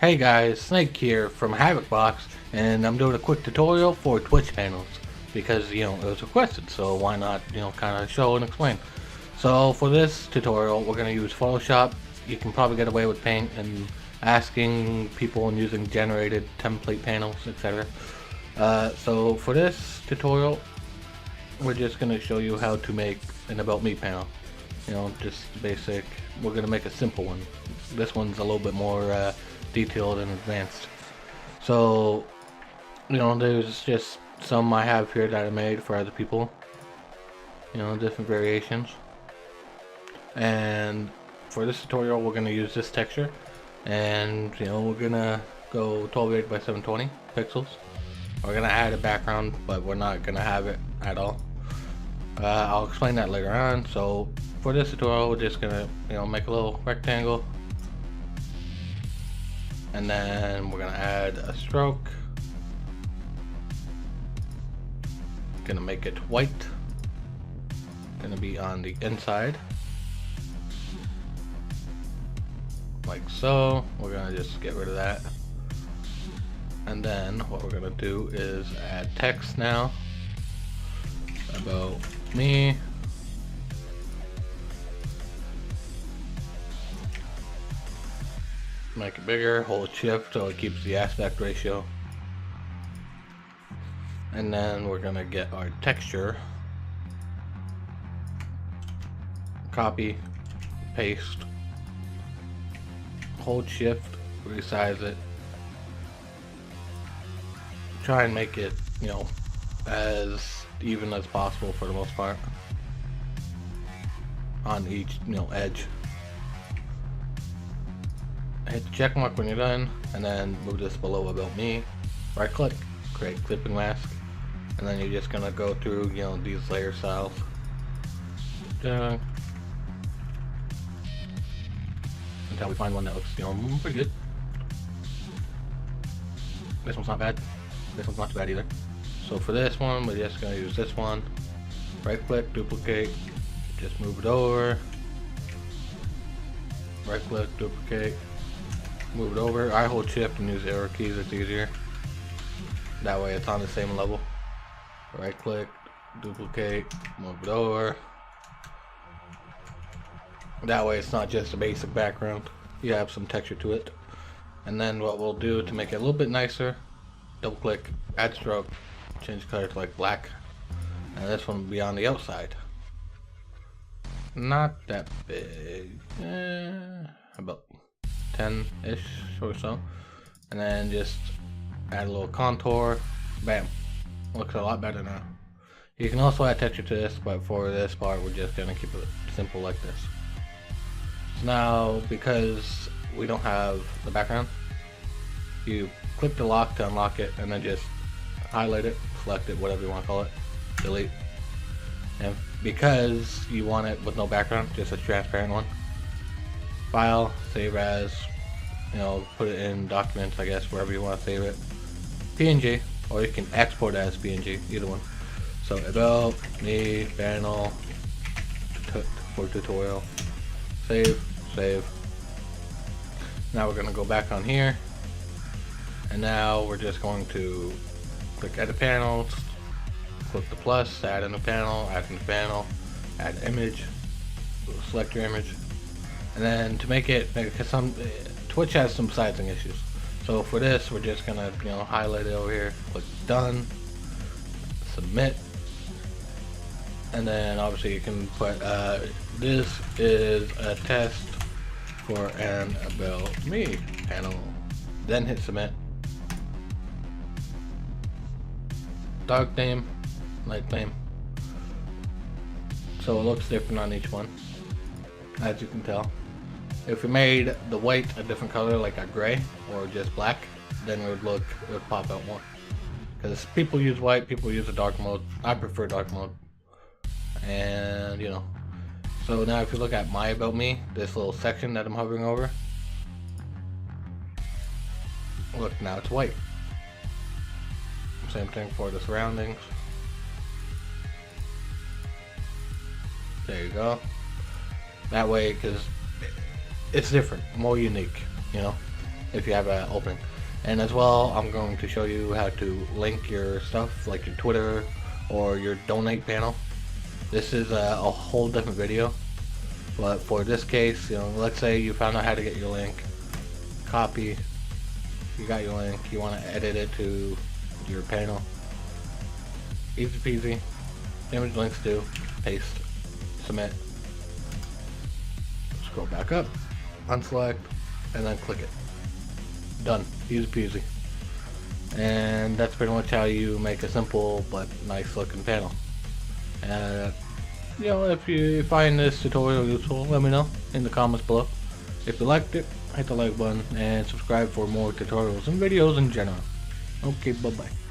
Hey guys, Snake here from Havoc Box, and I'm doing a quick tutorial for Twitch panels because it was requested, so why not kind of show and explain. So for this tutorial we're going to use Photoshop. You can probably get away with Paint and asking people and using generated template panels, etc. So for this tutorial we're just going to show you how to make an About Me panel. Just basic. We're going to make a simple one. This one's a little bit more detailed and advanced. So there's just some I have here that I made for other people, different variations. And for this tutorial we're going to use this texture, and we're going to go 1280 by 720 pixels. We're going to add a background, but we're not going to have it at all. I'll explain that later on. So for this tutorial we're just going to make a little rectangle, and then we're gonna add a stroke. Gonna make it white. Gonna be on the inside, like so. We're gonna just get rid of that, and then what we're gonna do is add text now. About me. Make it bigger, hold shift so it keeps the aspect ratio. And then we're gonna get our texture. Copy, paste, hold shift, resize it. Try and make it, as even as possible for the most part on each, edge. Hit the check mark when you're done, and then move this below About Me. Right click, create clipping mask, and then you're just gonna go through these layer styles until we find one that looks pretty good. This one's not bad. This one's not too bad either. So for this one we're just gonna use this one. Right click, duplicate, just move it over. Right click, duplicate, move it over. I hold shift and use arrow keys, it's easier. That way it's on the same level. Right click, duplicate, move it over. That way it's not just a basic background. You have some texture to it. And then what we'll do to make it a little bit nicer, double click, add stroke, change color to like black. And this one will be on the outside. Not that big. About 10-ish or so, and then just add a little contour. Bam, looks a lot better now. You can also add texture to this, but for this part we're just gonna keep it simple like this. So now, because we don't have the background, you click the lock to unlock it, and then just highlight it, select it, whatever you want to call it, delete. And because you want it with no background, just a transparent one, file, save as, put it in documents, I guess, wherever you want to save it. PNG, or you can export it as PNG, either one. So About Me panel for tutorial. Save, save. Now we're going to go back on here, and now we're just going to click edit panels, click the plus, add in the panel, add in the panel, add image, select your image. And then to make it, because Twitch has some sizing issues, so for this we're just gonna highlight it over here, click done, submit, and then obviously you can put this is a test for an About Me panel, then hit submit. Dark theme, light theme, so it looks different on each one, as you can tell. If we made the white a different color, like a gray or just black, then it would pop out more. Because people use white, people use a dark mode. I prefer dark mode. And so now if you look at my About Me, this little section that I'm hovering over, look, now it's white. Same thing for the surroundings. There you go. That way, because it's different, more unique, if you have an opening. And as well, I'm going to show you how to link your stuff, like your Twitter or your donate panel. This is a whole different video, but for this case, you know, let's say you found out how to get your link, copy, you got your link, you want to edit it to your panel, easy peasy, image links to, paste, submit, scroll back up, unselect, and then click it. Done. Easy peasy. And that's pretty much how you make a simple but nice looking panel. You know, if you find this tutorial useful, let me know in the comments below. If you liked it, hit the like button and subscribe for more tutorials and videos in general. Okay, bye bye.